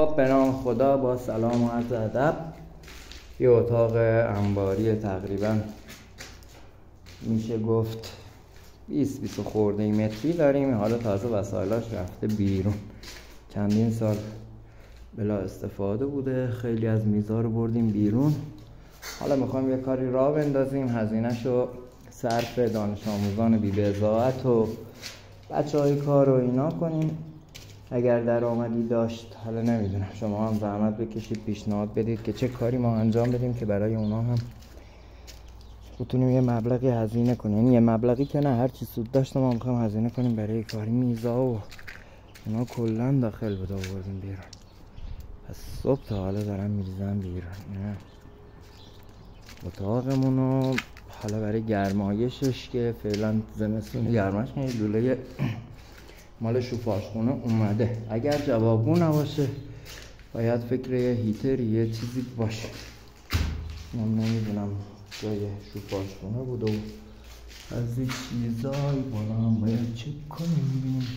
خب به نام خدا، با سلام و عرض ادب. یه اتاق انباری تقریبا میشه گفت 20 خورده متری داریم. حالا تازه وسایلاش رفته بیرون، چندین سال بلا استفاده بوده، خیلی از میزا رو بردیم بیرون. حالا میخوایم یه کاری راه بندازیم، هزینه‌شو صرف دانش آموزان بی بضاعت و بچه‌های کار و اینا کنیم. اگر درآمدی داشت، حالا نمیدونم، شما هم زحمت بکشید، پیشنهاد بدید که چه کاری ما انجام بدیم که برای اونا هم بتونیم یه مبلغی هزینه کنیم. یعنی یه مبلغی که نه، هر چی سود داشت ما میخوایم هزینه کنیم برای کاری. میزا و اونا کلا داخل بود آوردیم بیرون، از صبح تا حالا دارم میریزم بیرون. اتاقمونو حالا برای گرمایشش که فعلا زمستون گرمش میاد، لوله مال شوفاژخونه اومده. اگر جوابگو نباشه باید فکر یه هیتر یه چیزی باشه. من نمیدونم، جای شوفاژخونه بود و از این چیزایی بالا هم باید چک کنیم ببینیم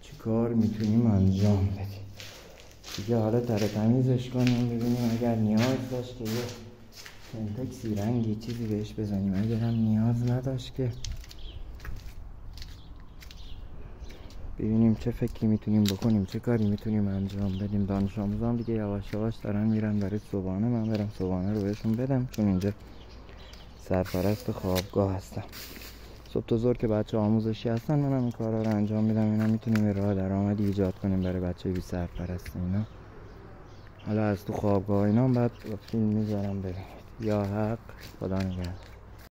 چی کار میتونیم انجام بدیم دیگه. حالا تره تمیزش کنیم ببینیم، اگر نیاز داشت که یه سنتکسی رنگی چیزی بهش بزنیم، اگر هم نیاز نداشت که ببینیم چه فکری میتونیم بکنیم، چه کاری میتونیم انجام بدیم. دانش آموزان دیگه یواش یواش دارن میرن برای صبحانه. من برم صبحانه رو بهشون بدم، چون اینجا سرپرست خوابگاه هستم. صبح تا ظهر که بچه آموزشی هستن منم این کارا رو انجام میدم. اینا میتونیم یه راه درآمدی ایجاد کنیم برای بچه بی سرپرست اینا. حالا از تو خوابگاه اینا بعد فیلم میذارم ببینید. یا حق، خدا نگهدار.